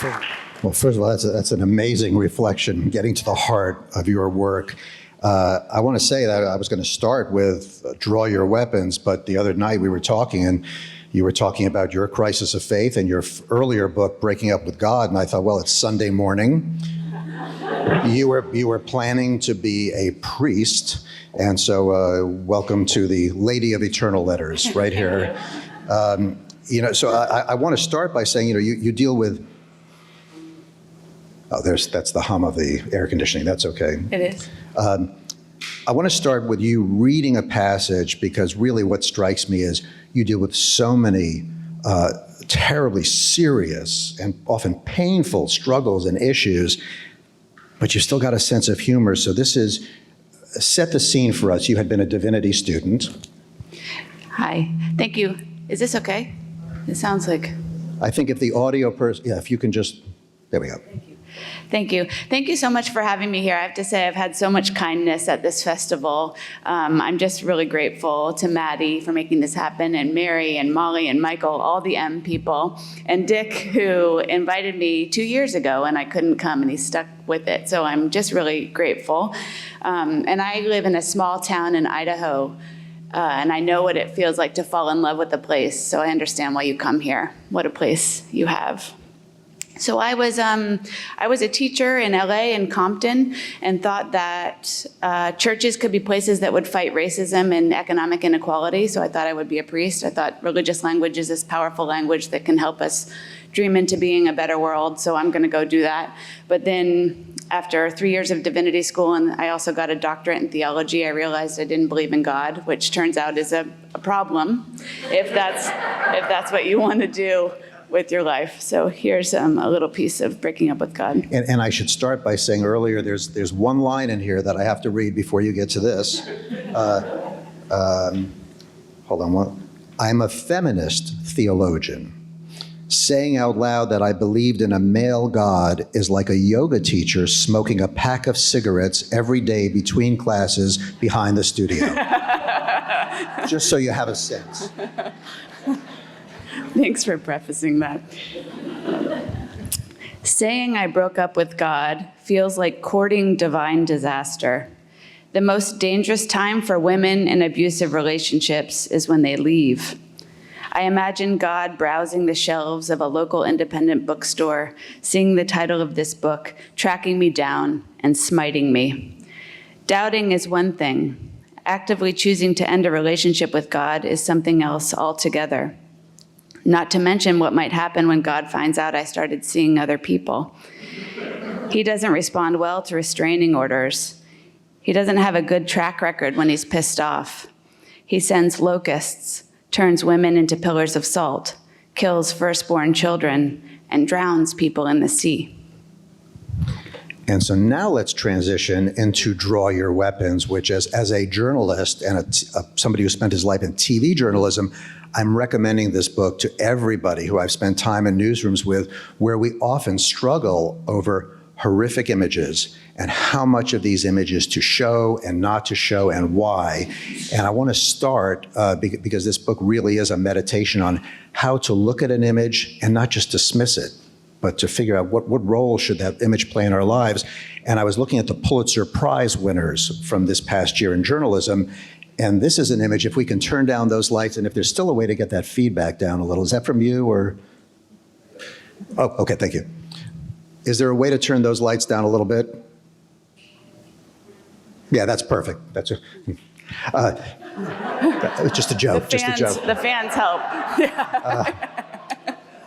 Well, first of all, that's an amazing reflection, getting to the heart of your work. I want to say that I was going to start with draw your weapons, but the other night we were talking, and you were talking about your crisis of faith and your earlier book, Breaking Up with God, and I thought, well, it's Sunday morning. You were planning to be a priest, and so welcome to the Lady of Eternal Letters right here. So I want to start by saying, you deal with. Oh, that's the hum of the air conditioning. That's okay. It is. I want to start with you reading a passage, because really what strikes me is you deal with so many terribly serious and often painful struggles and issues, but you've still got a sense of humor. So this is, set the scene for us. You had been a divinity student. Hi. Thank you. Is this okay? It sounds like. I think if the audio person, if you can just, there we go. Thank you. Thank you so much for having me here. I have to say I've had so much kindness at this festival. I'm just really grateful to Maddie for making this happen, and Mary and Molly and Michael, all the M people, and Dick, who invited me 2 years ago and I couldn't come, and he stuck with it. So I'm just really grateful. And I live in a small town in Idaho, and I know what it feels like to fall in love with a place. So I understand why you come here. What a place you have. So I was a teacher in LA and Compton, and thought that churches could be places that would fight racism and economic inequality. So I thought I would be a priest. I thought religious language is this powerful language that can help us dream into being a better world. So I'm going to go do that. But then after 3 years of divinity school, and I also got a doctorate in theology, I realized I didn't believe in God, which turns out is a problem if that's what you want to do with your life. So here's a little piece of Breaking Up with God. And I should start by saying earlier, there's one line in here that I have to read before you get to this. Hold on. I'm a feminist theologian. Saying out loud that I believed in a male God is like a yoga teacher smoking a pack of cigarettes every day between classes behind the studio. Just so you have a sense. Thanks for prefacing that. Saying I broke up with God feels like courting divine disaster. The most dangerous time for women in abusive relationships is when they leave. I imagine God browsing the shelves of a local independent bookstore, seeing the title of this book, tracking me down, and smiting me. Doubting is one thing. Actively choosing to end a relationship with God is something else altogether. Not to mention what might happen when God finds out I started seeing other people. He doesn't respond well to restraining orders. He doesn't have a good track record when he's pissed off. He sends locusts, turns women into pillars of salt, kills firstborn children, and drowns people in the sea. And so now let's transition into Draw Your Weapons, which as a journalist and somebody who spent his life in TV journalism, I'm recommending this book to everybody who I've spent time in newsrooms with, where we often struggle over horrific images and how much of these images to show and not to show and why. And I want to start, because this book really is a meditation on how to look at an image and not just dismiss it, but to figure out what role should that image play in our lives. And I was looking at the Pulitzer Prize winners from this past year in journalism, and this is an image, if we can turn down those lights, and if there's still a way to get that feedback down a little. Is that from you, or? Oh, okay, thank you. Is there a way to turn those lights down a little bit? Yeah, that's perfect. That's just a joke. The fans help.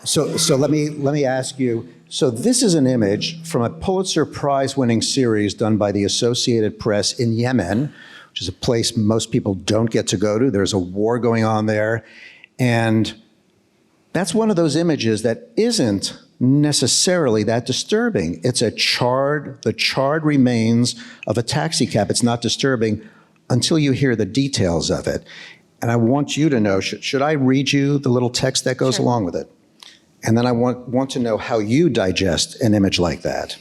So let me ask you. So this is an image from a Pulitzer Prize-winning series done by the Associated Press in Yemen, which is a place most people don't get to go to. There's a war going on there, and that's one of those images that isn't necessarily that disturbing. It's the charred remains of a taxi cab. It's not disturbing until you hear the details of it. And I want you to know, should I read you the little text that goes along with it? And then I want to know how you digest an image like that.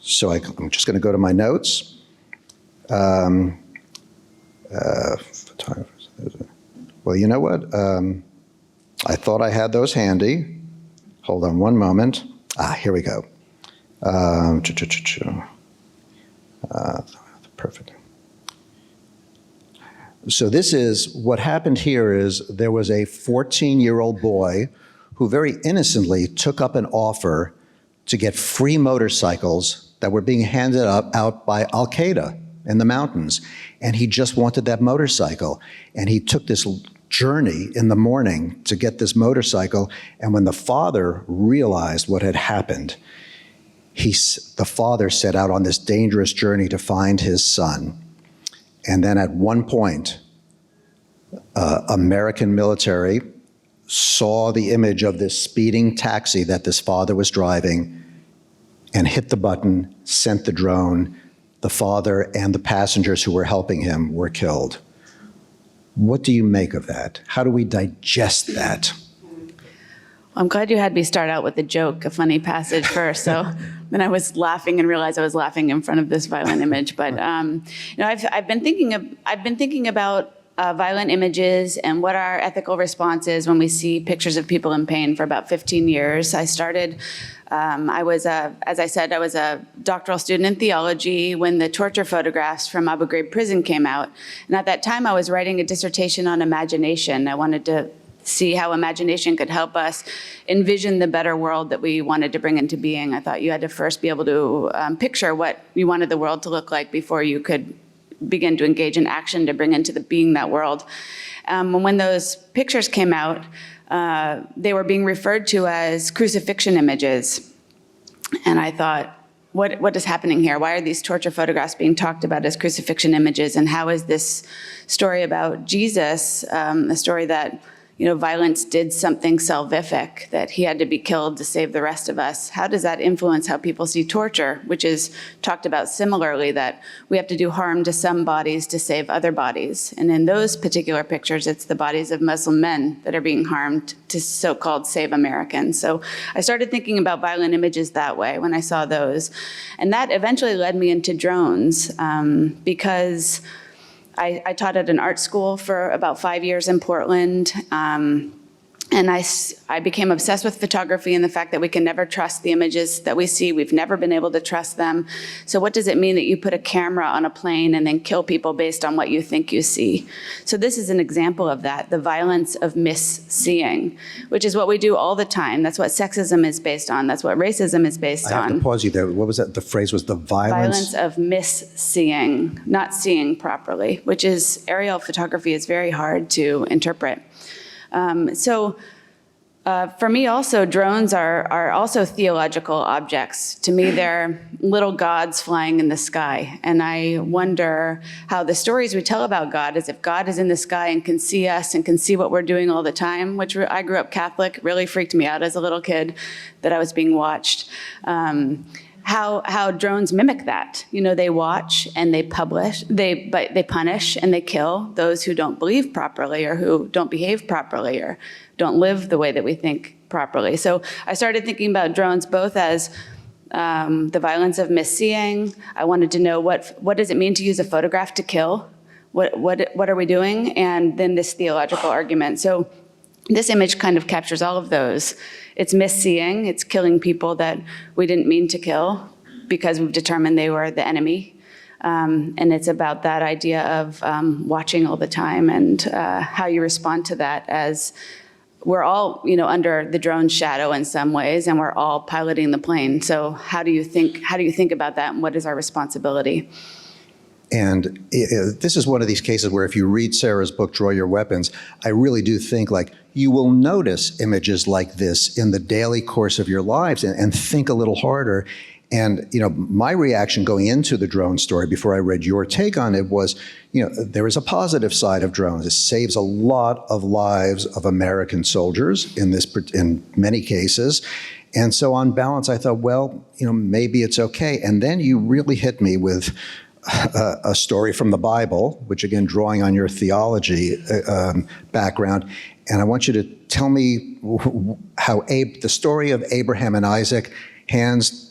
So I'm just going to go to my notes. Well, you know what? I thought I had those handy. Hold on one moment. Here we go. Perfect. So this is, what happened here is there was a 14-year-old boy who very innocently took up an offer to get free motorcycles that were being handed out by Al-Qaeda in the mountains. And he just wanted that motorcycle. And he took this journey in the morning to get this motorcycle. And when the father realized what had happened, the father set out on this dangerous journey to find his son. And then at one point, American military saw the image of this speeding taxi that this father was driving and hit the button, sent the drone. The father and the passengers who were helping him were killed. What do you make of that? How do we digest that? I'm glad you had me start out with a joke, a funny passage first. So then I was laughing and realized I was laughing in front of this violent image. But I've been thinking about violent images and what our ethical response is when we see pictures of people in pain for about 15 years. I started. As I said, I was a doctoral student in theology when the torture photographs from Abu Ghraib prison came out. And at that time, I was writing a dissertation on imagination. I wanted to see how imagination could help us envision the better world that we wanted to bring into being. I thought you had to first be able to picture what you wanted the world to look like before you could begin to engage in action to bring into being that world. And when those pictures came out, they were being referred to as crucifixion images. And I thought, what is happening here? Why are these torture photographs being talked about as crucifixion images? And how is this story about Jesus, a story that violence did something salvific, that he had to be killed to save the rest of us? How does that influence how people see torture, which is talked about similarly, that we have to do harm to some bodies to save other bodies? And in those particular pictures, it's the bodies of Muslim men that are being harmed to so-called save Americans. So I started thinking about violent images that way when I saw those. And that eventually led me into drones because I taught at an art school for about 5 years in Portland, and I became obsessed with photography and the fact that we can never trust the images that we see. We've never been able to trust them. So what does it mean that you put a camera on a plane and then kill people based on what you think you see? So this is an example of that, the violence of misseeing, which is what we do all the time. That's what sexism is based on. That's what racism is based on. I have to pause you there. What was that? The phrase was the violence? Violence of misseeing, not seeing properly, which is, aerial photography is very hard to interpret. For me also, drones are also theological objects. To me, they're little gods flying in the sky. And I wonder how the stories we tell about God, as if God is in the sky and can see us and can see what we're doing all the time, which I grew up Catholic, really freaked me out as a little kid that I was being watched. How drones mimic that. They watch and they punish and they kill those who don't believe properly or who don't behave properly or don't live the way that we think properly. So I started thinking about drones both as the violence of misseeing. I wanted to know what does it mean to use a photograph to kill? What are we doing? And then this theological argument. So this image kind of captures all of those. It's misseeing, it's killing people that we didn't mean to kill because we've determined they were the enemy. And it's about that idea of watching all the time and how you respond to that, as we're all, under the drone's shadow in some ways, and we're all piloting the plane. So how do you think about that, and what is our responsibility? And this is one of these cases where if you read Sarah's book, Draw Your Weapons, I really do think you will notice images like this in the daily course of your lives and think a little harder. And, my reaction going into the drone story before I read your take on it was, there is a positive side of drones. It saves a lot of lives of American soldiers in many cases. And so on balance, I thought, well, maybe it's okay. And then you really hit me with a story from the Bible, which again, drawing on your theology background. And I want you to tell me how the story of Abraham and Isaac. Hans,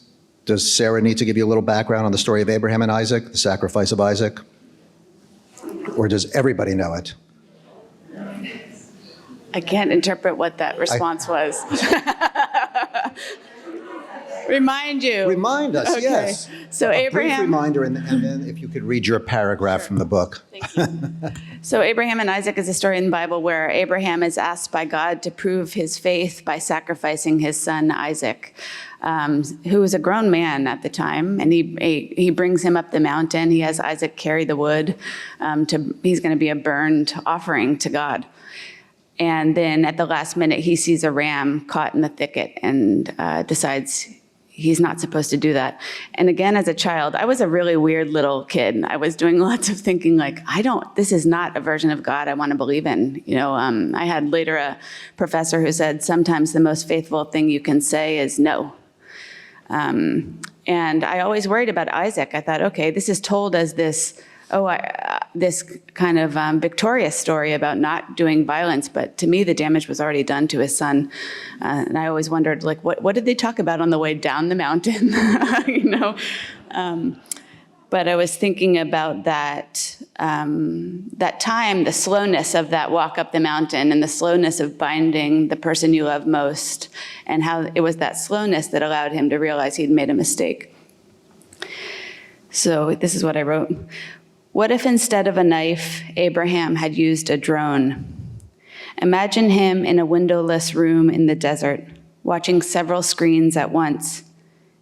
does Sarah need to give you a little background on the story of Abraham and Isaac, the sacrifice of Isaac? Or does everybody know it? I can't interpret what that response was. Remind you. Remind us, Okay. yes. So A brief Abraham. reminder, and then if you could read your paragraph from the book. Thank you. So Abraham and Isaac is a story in the Bible where Abraham is asked by God to prove his faith by sacrificing his son Isaac, who was a grown man at the time, and he brings him up the mountain. He has Isaac carry the wood. He's going to be a burned offering to God. And then at the last minute, he sees a ram caught in the thicket and decides he's not supposed to do that. And again, as a child, I was a really weird little kid. I was doing lots of thinking like, this is not a version of God I want to believe in. I had later a professor who said, sometimes the most faithful thing you can say is no. And I always worried about Isaac. I thought, okay, this is told as this kind of victorious story about not doing violence, but to me, the damage was already done to his son. And I always wondered, like, what did they talk about on the way down the mountain? But I was thinking about that time, the slowness of that walk up the mountain and the slowness of binding the person you love most, and how it was that slowness that allowed him to realize he'd made a mistake. So this is what I wrote. What if instead of a knife, Abraham had used a drone? Imagine him in a windowless room in the desert, watching several screens at once.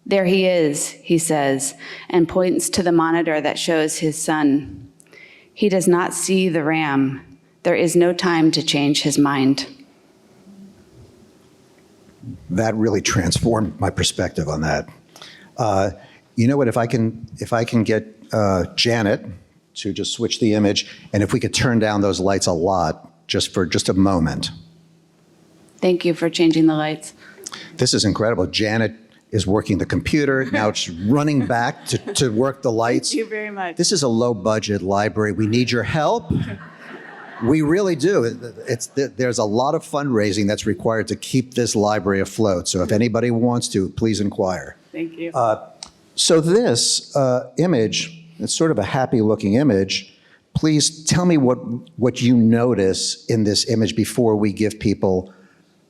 There he is, he says, and points to the monitor that shows his son. He does not see the ram. There is no time to change his mind. That really transformed my perspective on that. You know what? If I can get Janet to just switch the image, and if we could turn down those lights a lot, for just a moment. Thank you for changing the lights. This is incredible. Janet is working the computer. Now it's running back to work the lights. Thank you very much. This is a low-budget library. We need your help. We really do. There's a lot of fundraising that's required to keep this library afloat. So if anybody wants to, please inquire. Thank you. So this image, it's sort of a happy-looking image. Please tell me what you notice in this image before we give people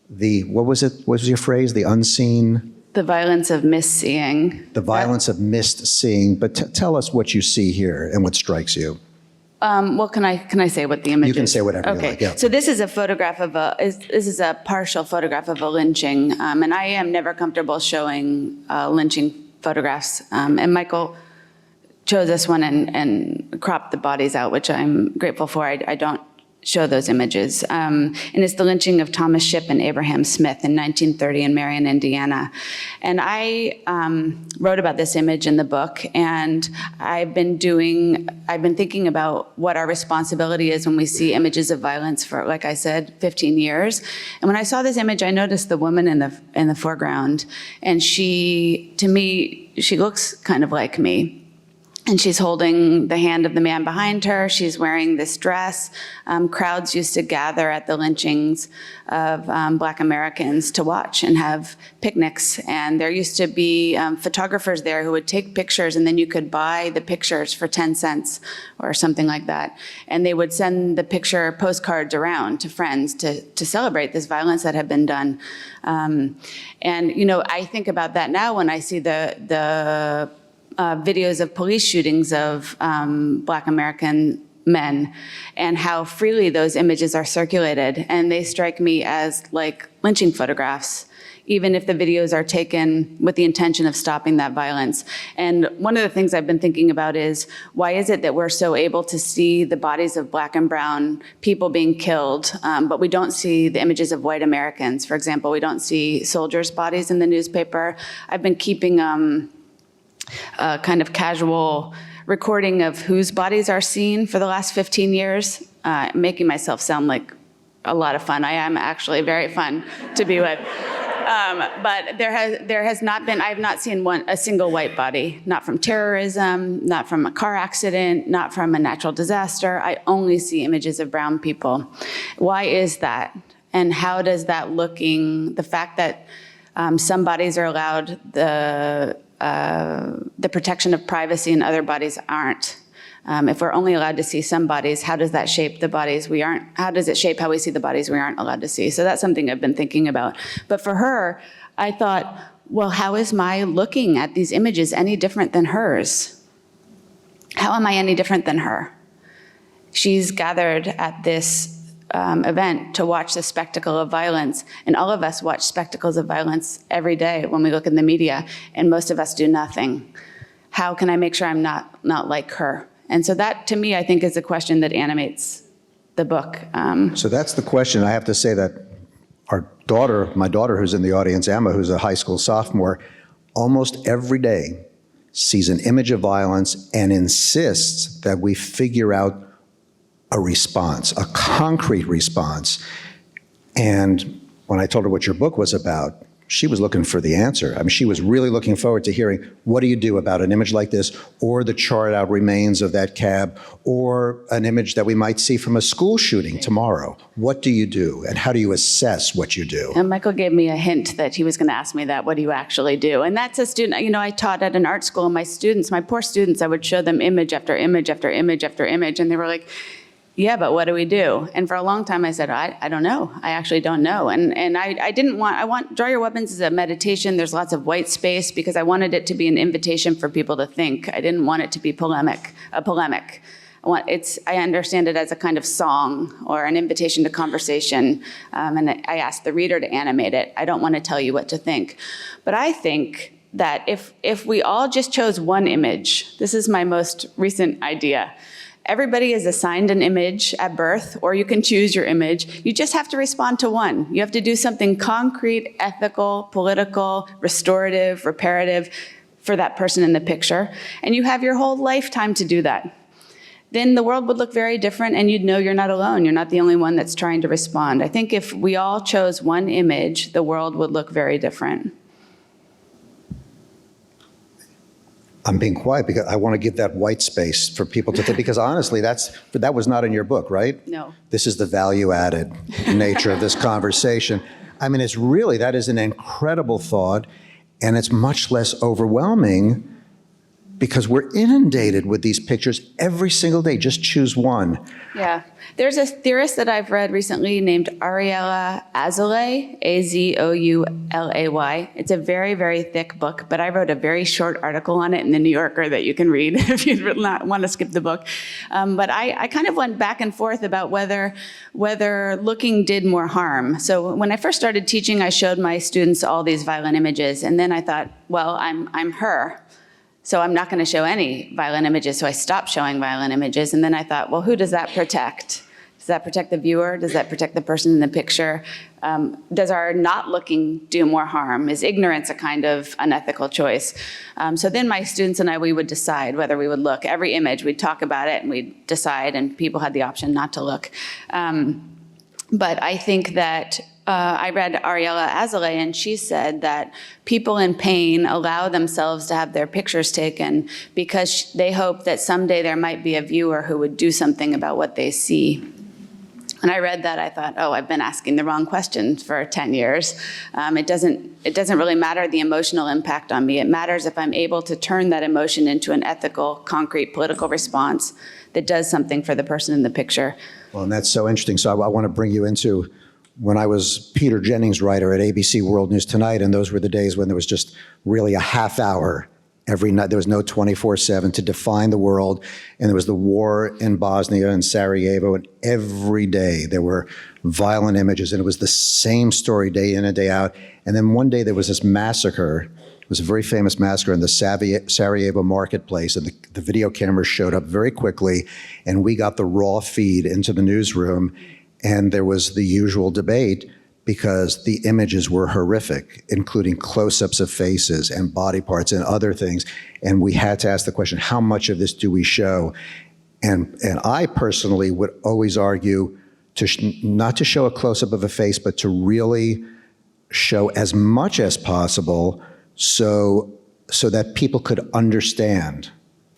what was your phrase? The unseen? The violence of misseeing. The violence of missed seeing. But tell us what you see here and what strikes you. Well, can I say what the image is? You can say whatever you okay. like. Yeah. So this is a photograph of this is a partial photograph of a lynching, and I am never comfortable showing lynching photographs. And Michael chose this one and cropped the bodies out, which I'm grateful for. I don't show those images. And it's the lynching of Thomas Shipp and Abraham Smith in 1930 in Marion, Indiana. And I wrote about this image in the book, and I've been thinking about what our responsibility is when we see images of violence for, like I said, 15 years. And when I saw this image, I noticed the woman in the foreground, and to me, she looks kind of like me. And she's holding the hand of the man behind her. She's wearing this dress. Crowds used to gather at the lynchings of Black Americans to watch and have picnics. And there used to be photographers there who would take pictures, and then you could buy the pictures for 10 cents or something like that. And they would send the picture postcards around to friends to celebrate this violence that had been done. And I think about that now when I see the videos of police shootings of Black American men and how freely those images are circulated. And they strike me as like lynching photographs, even if the videos are taken with the intention of stopping that violence. And one of the things I've been thinking about is, why is it that we're so able to see the bodies of Black and brown people being killed, but we don't see the images of white Americans? For example, we don't see soldiers' bodies in the newspaper. I've been keeping kind of casual recording of whose bodies are seen for the last 15 years, making myself sound like a lot of fun. I am actually very fun to be with. But there has not been, I have not seen a single white body, not from terrorism, not from a car accident, not from a natural disaster. I only see images of brown people. Why is that? And how does that the fact that some bodies are allowed the protection of privacy and other bodies aren't. If we're only allowed to see some bodies, how does that shape the bodies we aren't? How does it shape how we see the bodies we aren't allowed to see? So that's something I've been thinking about. But for her, I thought, well, how is my looking at these images any different than hers? How am I any different than her? She's gathered at this event to watch the spectacle of violence, and all of us watch spectacles of violence every day when we look in the media, and most of us do nothing. How can I make sure I'm not like her? And so that, to me, I think is a question that animates the book. So that's the question. I have to say that my daughter who's in the audience, Emma, who's a high school sophomore, almost every day sees an image of violence and insists that we figure out a response, a concrete response. And when I told her what your book was about, she was looking for the answer. I mean, she was really looking forward to hearing, what do you do about an image like this, or the charred out remains of that cab, or an image that we might see from a school shooting tomorrow? What do you do, and how do you assess what you do? And Michael gave me a hint that he was going to ask me that, what do you actually do? And that's a student, I taught at an art school, and my poor students, I would show them image after image after image after image, and they were like, yeah, but what do we do? And for a long time I said, I don't know. I actually don't know. And I want Draw Your Weapons as a meditation. There's lots of white space because I wanted it to be an invitation for people to think. I didn't want it to be a polemic. I understand it as a kind of song or an invitation to conversation. And I asked the reader to animate it. I don't want to tell you what to think. But I think that if we all just chose one image, this is my most recent idea. Everybody is assigned an image at birth, or you can choose your image. You just have to respond to one. You have to do something concrete, ethical, political, restorative, reparative for that person in the picture. And you have your whole lifetime to do that. Then the world would look very different, and you'd know you're not alone. You're not the only one that's trying to respond. I think if we all chose one image, the world would look very different. I'm being quiet because I want to give that white space for people to think, because honestly, that was not in your book, right? No. This is the value-added nature of this conversation. I mean, that is an incredible thought, and it's much less overwhelming because we're inundated with these pictures every single day. Just choose one. Yeah. There's a theorist that I've read recently named Ariella Azoulay, Azoulay. It's a very, very thick book, but I wrote a very short article on it in the New Yorker that you can read if you not want to skip the book. But I kind of went back and forth about whether looking did more harm. So when I first started teaching, I showed my students all these violent images, and then I thought, well, I'm her. So I'm not going to show any violent images, so I stopped showing violent images. And then I thought, well, who does that protect? Does that protect the viewer? Does that protect the person in the picture? Does our not looking do more harm? Is ignorance a kind of unethical choice? So then my students and we would decide whether we would look. Every image, we'd talk about it, and we'd decide, and people had the option not to look. But I think that I read Ariella Azoulay, and she said that people in pain allow themselves to have their pictures taken because they hope that someday there might be a viewer who would do something about what they see. And I read that, I thought, oh, I've been asking the wrong questions for 10 years. It doesn't really matter the emotional impact on me. It matters if I'm able to turn that emotion into an ethical, concrete, political response that does something for the person in the picture. Well, and that's so interesting. So I want to bring you into when I was Peter Jennings' writer at ABC World News Tonight, and those were the days when there was just really a half hour every night. There was no 24/7 to define the world, and there was the war in Bosnia and Sarajevo, and every day there were violent images, and it was the same story day in and day out. And then one day there was this massacre. It was a very famous massacre in the Sarajevo marketplace, and the video cameras showed up very quickly, and we got the raw feed into the newsroom. And there was the usual debate because the images were horrific, including close-ups of faces and body parts and other things. And we had to ask the question, how much of this do we show? And I personally would always argue not to show a close-up of a face, but to really show as much as possible so that people could understand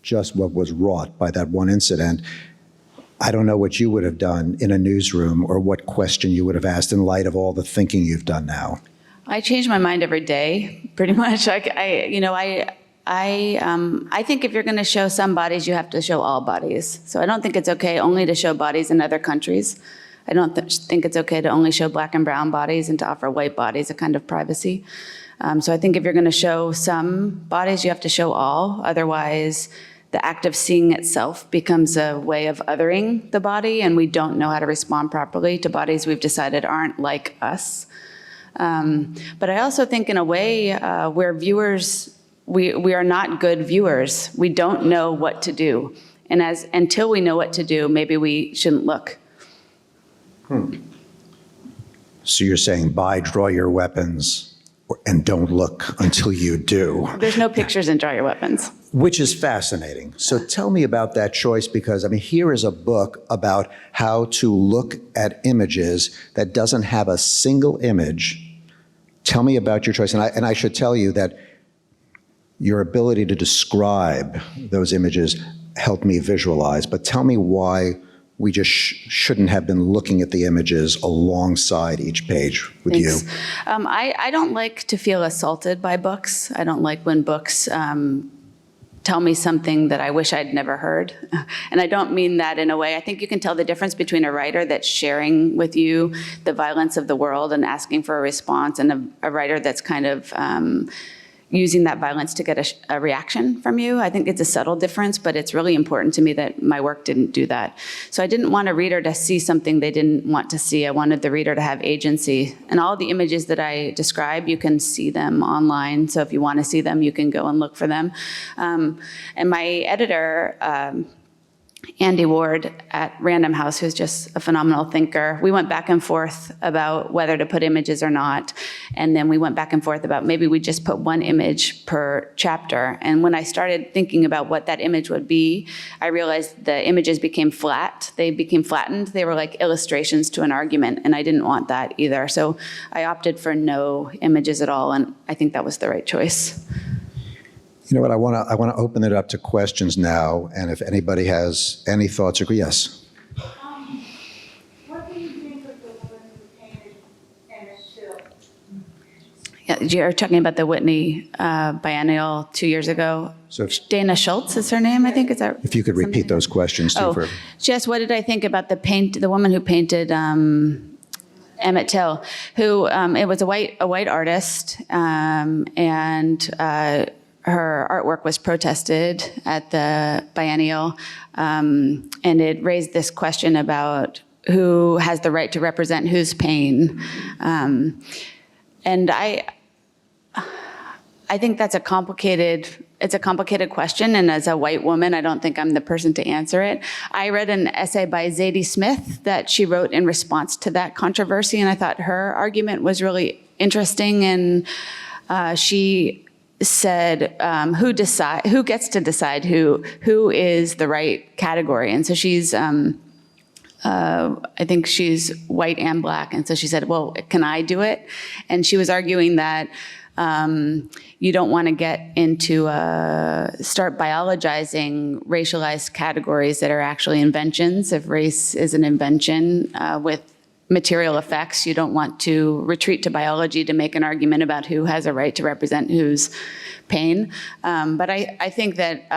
just what was wrought by that one incident. I don't know what you would have done in a newsroom or what question you would have asked in light of all the thinking you've done now. I change my mind every day, pretty much. I think if you're going to show some bodies, you have to show all bodies. So I don't think it's okay only to show bodies in other countries. I don't think it's okay to only show black and brown bodies and to offer white bodies a kind of privacy. So I think if you're going to show some bodies, you have to show all. Otherwise, the act of seeing itself becomes a way of othering the body, and we don't know how to respond properly to bodies we've decided aren't like us. But I also think in a way where viewers, we are not good viewers. We don't know what to do. And until we know what to do, maybe we shouldn't look. So you're saying draw your weapons and don't look until you do. There's no pictures in Draw Your Weapons. Which is fascinating. So tell me about that choice, because I mean, here is a book about how to look at images that doesn't have a single image. Tell me about your choice. And I should tell you that your ability to describe those images helped me visualize, but tell me why we just shouldn't have been looking at the images alongside each page with Thanks. you. I don't like to feel assaulted by books. I don't like when books tell me something that I wish I'd never heard. And I don't mean that in a way. I think you can tell the difference between a writer that's sharing with you the violence of the world and asking for a response, and a writer that's kind of using that violence to get a reaction from you. I think it's a subtle difference, but it's really important to me that my work didn't do that. So I didn't want a reader to see something they didn't want to see. I wanted the reader to have agency. And all the images that I describe, you can see them online. So if you want to see them, you can go and look for them. And my editor, Andy Ward at Random House, who's just a phenomenal thinker. We went back and forth about whether to put images or not. And then we went back and forth about maybe we just put one image per chapter. And when I started thinking about what that image would be, I realized the images became flat. They became flattened. They were like illustrations to an argument. And I didn't want that either. So I opted for no images at all. And I think that was the right choice. You know what, I want to open it up to questions now, and if anybody has any thoughts or yes. What do you think of the woman who painted Emmett Till? Yeah, you're talking about the Whitney biennial 2 years ago. So if, Dana Schultz is her name, I think. Is that? if you could repeat something? those questions too. Oh, Jess, what did I think about the woman who painted Emmett Till, who it was a white artist, and her artwork was protested at the biennial, and it raised this question about who has the right to represent whose pain. And I think that's a complicated question, and as a white woman, I don't think I'm the person to answer it. I read an essay by Zadie Smith that she wrote in response to that controversy, and I thought her argument was really interesting, and she said, who gets to decide who is the right category? And so she's, I think she's white and black. And so she said, well, can I do it? And she was arguing that you don't want to get into, start biologizing racialized categories that are actually inventions. If race is an invention with material effects, you don't want to retreat to biology to make an argument about who has a right to represent whose pain. But I think that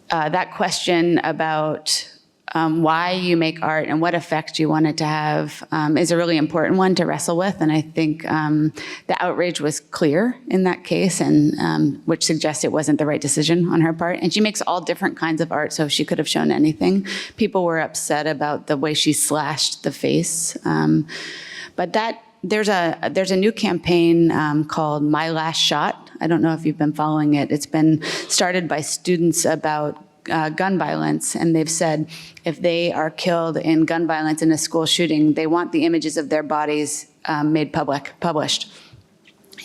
that question about why you make art and what effect you want it to have is a really important one to wrestle with. And I think the outrage was clear in that case, and which suggests it wasn't the right decision on her part. And she makes all different kinds of art, so she could have shown anything. People were upset about the way she slashed the face. But there's a new campaign called My Last Shot. I don't know if you've been following it. It's been started by students about gun violence, and they've said if they are killed in gun violence in a school shooting, they want the images of their bodies made published.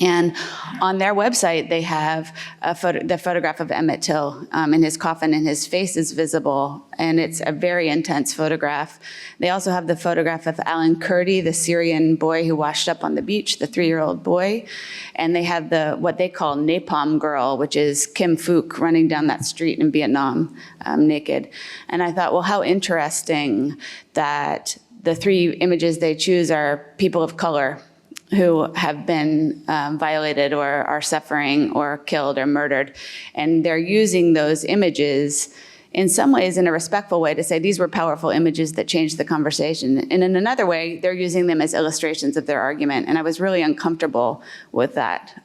And on their website, they have the photograph of Emmett Till in his coffin, and his face is visible, and it's a very intense photograph. They also have the photograph of Alan Kurdi, the Syrian boy who washed up on the beach, the 3-year-old boy. And they have what they call Napalm Girl, which is Kim Phuc running down that street in Vietnam naked. And I thought, well, how interesting that the 3 images they choose are people of color who have been violated or are suffering or killed or murdered. And they're using those images in some ways in a respectful way to say these were powerful images that changed the conversation. And in another way, they're using them as illustrations of their argument. And I was really uncomfortable with that.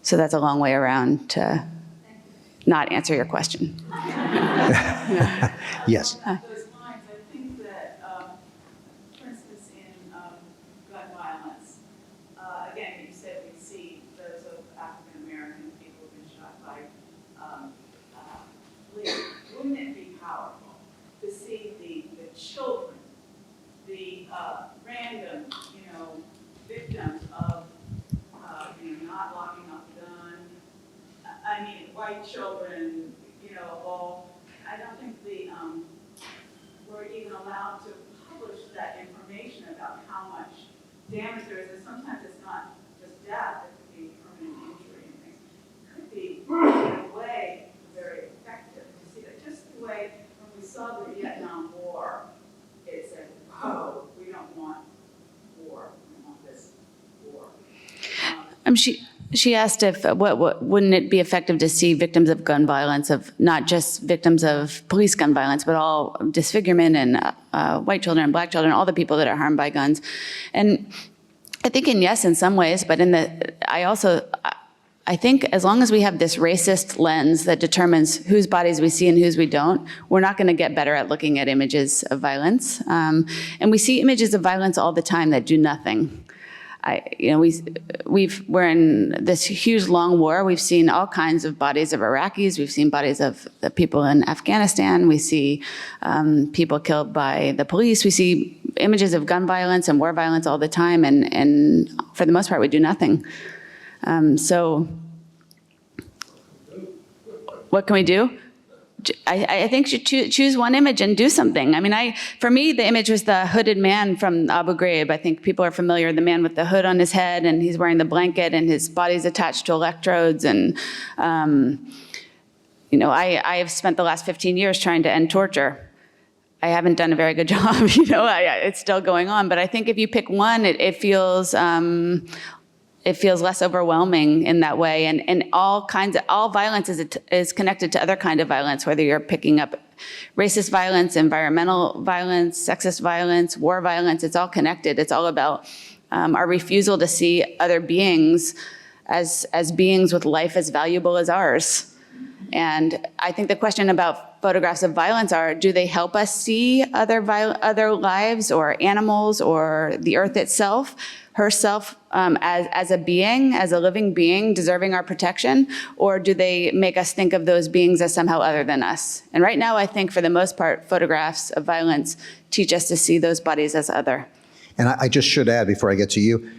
So that's a long way around to not answer your question. Yes. Those lines, I think that, for instance, in gun violence, again, you said we see those of African American people who've been shot by police. Wouldn't it be powerful to see the children, the random, victims of, not locking up a gun? I mean, white children, all. I don't think we're even allowed to publish that information about how much damage there is. And sometimes it's not just death, it could be permanent injury and things. It could be, in a way, very effective to see that. Just the way when we saw the Vietnam War, it said, oh, we don't want war, we want this war. She asked if what wouldn't it be effective to see victims of gun violence, of not just victims of police gun violence, but all disfigurement and white children and black children, all the people that are harmed by guns. And I think yes, in some ways, but I think as long as we have this racist lens that determines whose bodies we see and whose we don't, we're not going to get better at looking at images of violence. And we see images of violence all the time that do nothing. We're in this huge long war. We've seen all kinds of bodies of Iraqis. We've seen bodies of the people in Afghanistan. We see people killed by the police. We see images of gun violence and war violence all the time. And for the most part, we do nothing. So what can we do? I think you should choose one image and do something. I mean, for me, the image was the hooded man from Abu Ghraib. I think people are familiar, the man with the hood on his head, and he's wearing the blanket, and his body's attached to electrodes. And, I have spent the last 15 years trying to end torture. I haven't done a very good job, it's still going on. But I think if you pick one, it feels less overwhelming in that way, and all violence is connected to other kind of violence, whether you're picking up racist violence, environmental violence, sexist violence, war violence. It's all connected. It's all about our refusal to see other beings as beings with life as valuable as ours. And I think the question about photographs of violence do they help us see other lives or animals or the earth itself, herself, as a being, as a living being deserving our protection, or do they make us think of those beings as somehow other than us? And right now, I think for the most part, photographs of violence teach us to see those bodies as other. And I just should add before I get to you,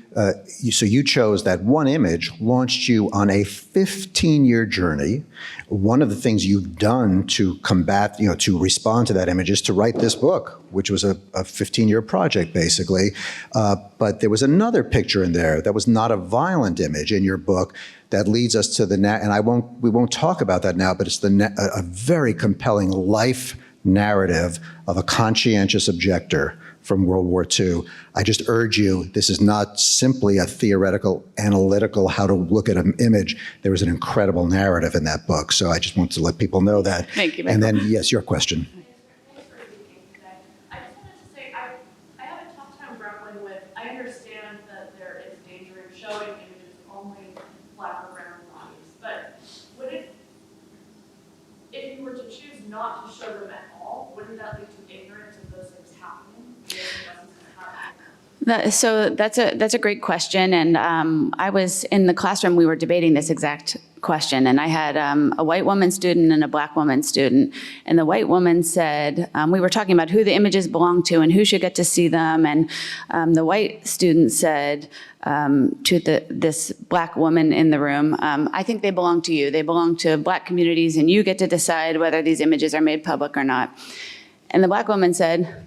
so you chose that one image, launched you on a 15-year journey. One of the things you've done to combat, to respond to that image is to write this book, which was a 15-year project, basically. But there was another picture in there that was not a violent image in your book that leads us to and we won't talk about that now, but it's a very compelling life narrative of a conscientious objector from World War II. I just urge you, this is not simply a theoretical, analytical, how to look at an image. There is an incredible narrative in that book. So I just want to let people know that. Thank you, Michael. And then, yes, your question. Thanks for speaking today. I just wanted to say, I have a tough time grappling with, I understand that there is danger in showing images only black or brown bodies, but would it, if you were to choose not to show them at all, wouldn't that lead to ignorance of those things happening? So that's a great question, and I was in the classroom. We were debating this exact question, and I had a white woman student and a black woman student. And the white woman said, we were talking about who the images belong to and who should get to see them. And the white student said to this black woman in the room, I think they belong to you. They belong to black communities, and you get to decide whether these images are made public or not. And the black woman said,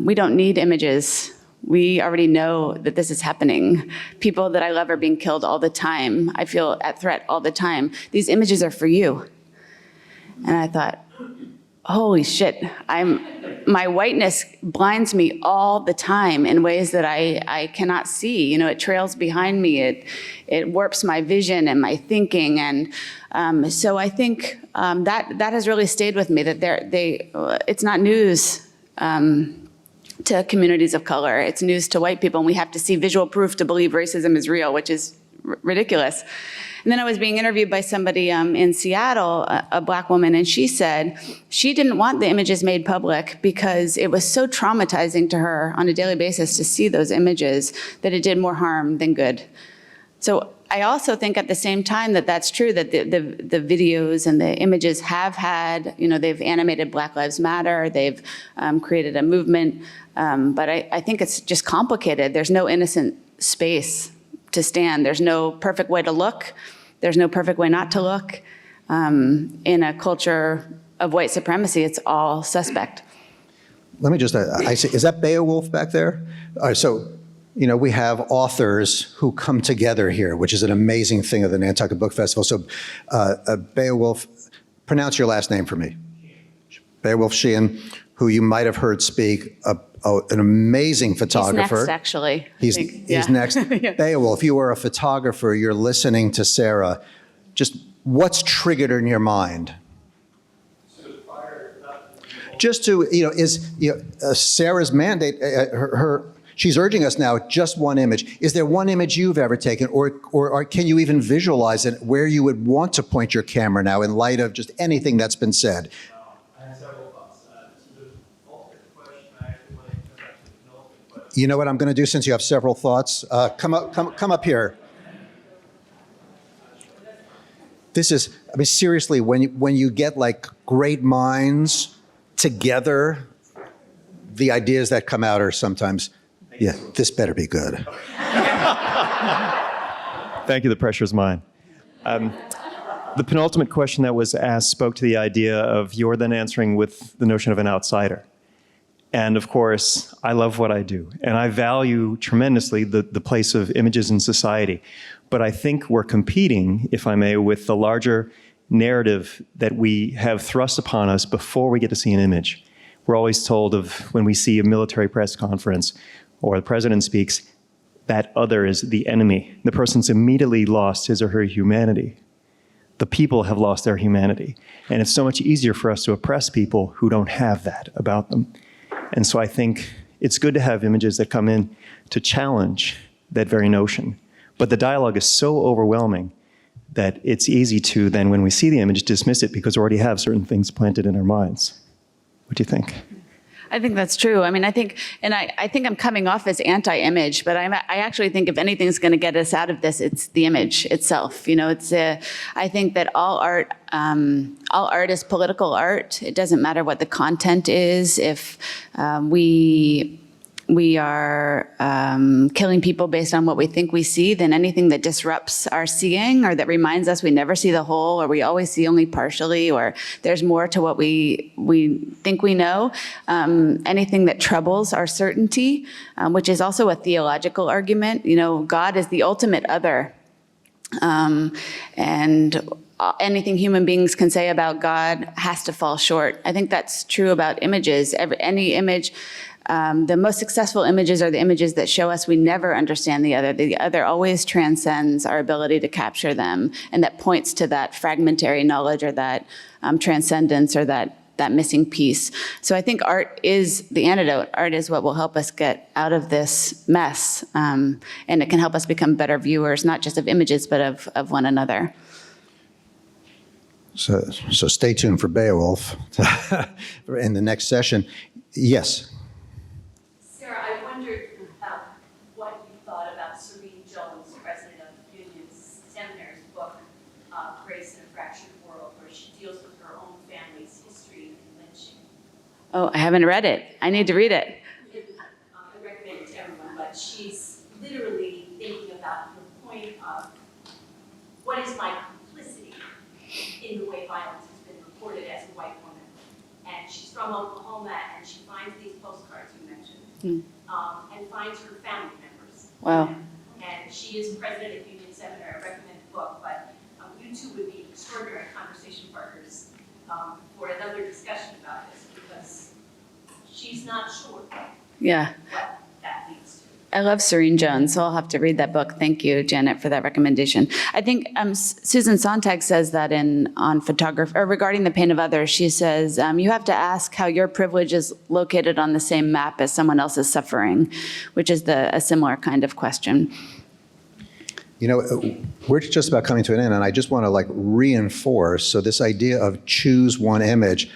we don't need images. We already know that this is happening. People that I love are being killed all the time. I feel at threat all the time. These images are for you. And I thought, holy shit, my whiteness blinds me all the time in ways that I cannot see. You know, it trails behind me. It warps my vision and my thinking. And so I think that has really stayed with me, that it's not news to communities of color. It's news to white people, and we have to see visual proof to believe racism is real, which is ridiculous. And then I was being interviewed by somebody in Seattle, a Black woman, and she said she didn't want the images made public because it was so traumatizing to her on a daily basis to see those images that it did more harm than good. So I also think at the same time that that's true, that the videos and the images have had, you know, they've animated Black Lives Matter, they've created a movement, but I think it's just complicated. There's no innocent space to stand. There's no perfect way to look. There's no perfect way not to look. In a culture of white supremacy, it's all suspect. Let me just, I see, is that Beowulf back there? All right, so, you know, we have authors who come together here, which is an amazing thing of the Nantucket Book Festival. So Beowulf, pronounce your last name for me. Beowulf Sheehan, who you might have heard speak, an amazing photographer. He's next, actually. He's next. Yeah. Beowulf, you are a photographer, you're listening to Sarah. Just what's triggered in your mind? Just to, you know, Sarah's mandate, she's urging us now, just one image. Is there one image you've ever taken, or can you even visualize it where you would want to point your camera now in light of just anything that's been said? I have several thoughts. So there's ultimate question. I actually want to come back to the penultimate question. You know what I'm going to do since you have several thoughts? Come up here. This is, I mean, seriously, when you get like great minds together, the ideas that come out are sometimes, yeah, this better be good. Thank you. The pressure's mine. The penultimate question that was asked spoke to the idea of you're then answering with the notion of an outsider. And of course, I love what I do. And I value tremendously the place of images in society. But I think we're competing, if I may, with the larger narrative that we have thrust upon us before we get to see an image. We're always told of when we see a military press conference or the president speaks, that other is the enemy. The person's immediately lost his or her humanity. The people have lost their humanity. And it's so much easier for us to oppress people who don't have that about them. And so I think it's good to have images that come in to challenge that very notion. But the dialogue is so overwhelming that it's easy to then, when we see the image, dismiss it because we already have certain things planted in our minds. What do you think? I think that's true. I mean, I think I'm coming off as anti-image, but I actually think if anything's going to get us out of this, it's the image itself. You know, I think that all art is political art. It doesn't matter what the content is. If we are killing people based on what we think we see, then anything that disrupts our seeing or that reminds us we never see the whole, or we always see only partially, or there's more to what we think we know, anything that troubles our certainty, which is also a theological argument. You know, God is the ultimate other. And anything human beings can say about God has to fall short. I think that's true about images. Any image, the most successful images are the images that show us we never understand the other. The other always transcends our ability to capture them, and that points to that fragmentary knowledge or that transcendence or that missing piece. So I think art is the antidote. Art is what will help us get out of this mess, and it can help us become better viewers, not just of images, but of one another. So stay tuned for Beowulf in the next session. Yes. Sarah, I wondered what you thought about Serene Jones, president of Union Seminary's book, Grace in a Fractured World, where she deals with her own family's history in lynching. Oh, I haven't read it. I need to read it. I recommend it to everyone, but she's literally thinking about the point of what is my complicity in the way violence has been reported as a white woman. And she's from Oklahoma, and she finds these postcards you mentioned, and finds her family members. Wow. And she is president of Union Seminary. I recommend the book, but you two would be extraordinary conversation partners for another discussion about this, because she's not sure Yeah. what that leads to. I love Serene Jones, so I'll have to read that book. Thank you, Janet, for that recommendation. I think Susan Sontag says that on photography, or regarding the pain of others, she says, you have to ask how your privilege is located on the same map as someone else's suffering, which is a similar kind of question. You know, we're just about coming to an end, and I just want to reinforce. So this idea of choose one image,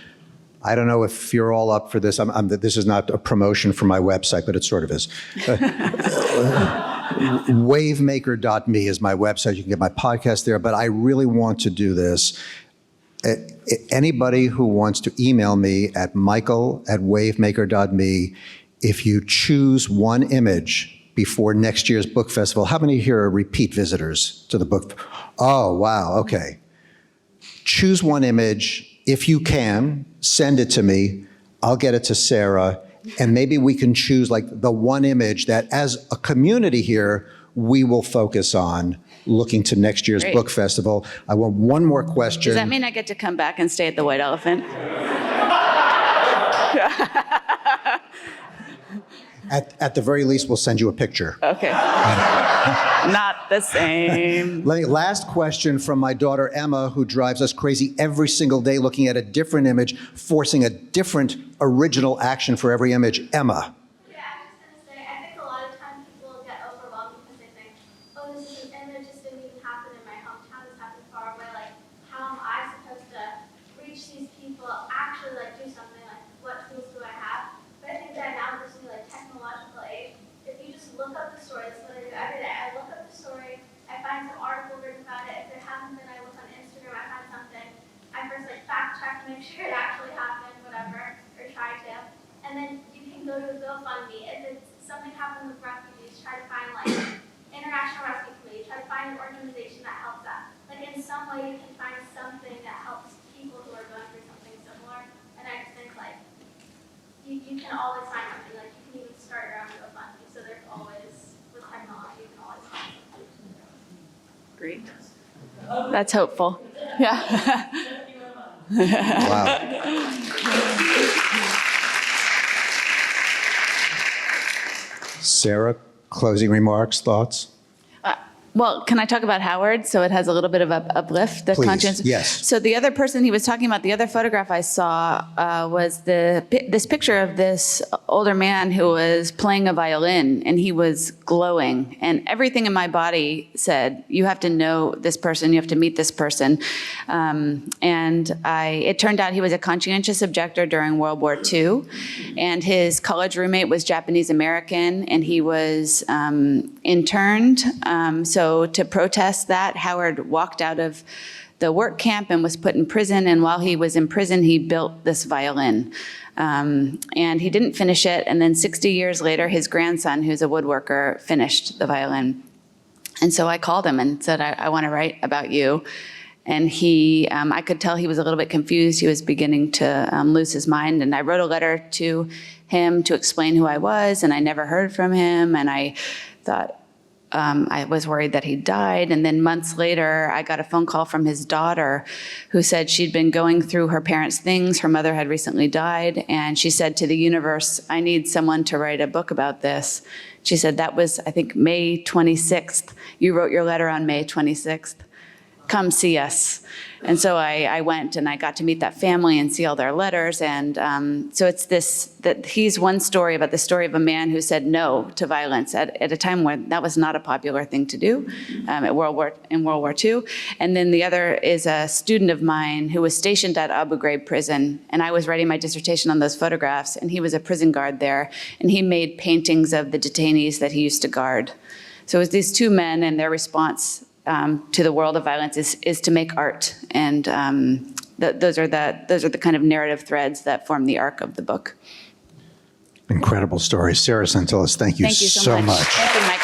I don't know if you're all up for this. This is not a promotion for my website, but it sort of is. Wavemaker.me is my website. You can get my podcast there, but I really want to do this. Anybody who wants to email me at michael@wavemaker.me, if you choose one image before next year's book festival. How many here are repeat visitors to the book? Oh, wow, okay. Choose one image. If you can, send it to me. I'll get it to Sarah, and maybe we can choose the one image that as a community here, we will focus on looking to next year's Great. book festival. I want one more question. Does that mean I get to come back and stay at the White Elephant? At the very least, we'll send you a picture. Okay. Not the same. Last question from my daughter Emma, who drives us crazy every single day looking at a different image, forcing a different original action for every image. Emma. Yeah, I was just gonna say, I think a lot of times people get overwhelmed because they think, oh, this is an image, this didn't even happen in my hometown, this happened far away, how am I supposed to reach these people, actually do something, what tools do I have? But I think that now in this new technological age, if you just look up the story, that's what I do every day. I look up the story, I find some article written about it. If there hasn't been, I look on Instagram, I find something. I first fact check to make sure it actually happened, whatever, or try to. And then you can go to a GoFundMe. If it's something happened with refugees, try to find International Rescue Committee, try to find an organization that helps that. In some way you can find something that helps people who are going through something similar. And I just think you can always find something. You can even start your own GoFundMe. So there's always, with technology, you can always find something. Great. That's hopeful. Yeah. Wow. Sarah, closing remarks, thoughts? Well, can I talk about Howard? So it has a little bit of uplift, the Please, conscience. yes. So the other person he was talking about, the other photograph I saw was this picture of this older man who was playing a violin, and he was glowing. And everything in my body said, you have to know this person, you have to meet this person. It turned out he was a conscientious objector during World War II, and his college roommate was Japanese American, and he was interned. So to protest that, Howard walked out of the work camp and was put in prison. And while he was in prison, he built this violin. And he didn't finish it. And then 60 years later, his grandson, who's a woodworker, finished the violin. And so I called him and said, I want to write about you. And I could tell he was a little bit confused. He was beginning to lose his mind. And I wrote a letter to him to explain who I was. And I never heard from him. And I thought, I was worried that he died. And then months later, I got a phone call from his daughter who said she'd been going through her parents' things. Her mother had recently died. And she said to the universe, I need someone to write a book about this. She said, that was, I think, May 26th. You wrote your letter on May 26th. Come see us. And so I went and I got to meet that family and see all their letters. And so it's that he's one story about the story of a man who said no to violence at a time when that was not a popular thing to do in World War II. And then the other is a student of mine who was stationed at Abu Ghraib prison. And I was writing my dissertation on those photographs. And he was a prison guard there. And he made paintings of the detainees that he used to guard. So it was these two men, and their response to the world of violence is to make art, and those are the kind of narrative threads that form the arc of the book. Incredible story. Sarah Sentilles, thank you Thank you so much. much. Thank you, Michael.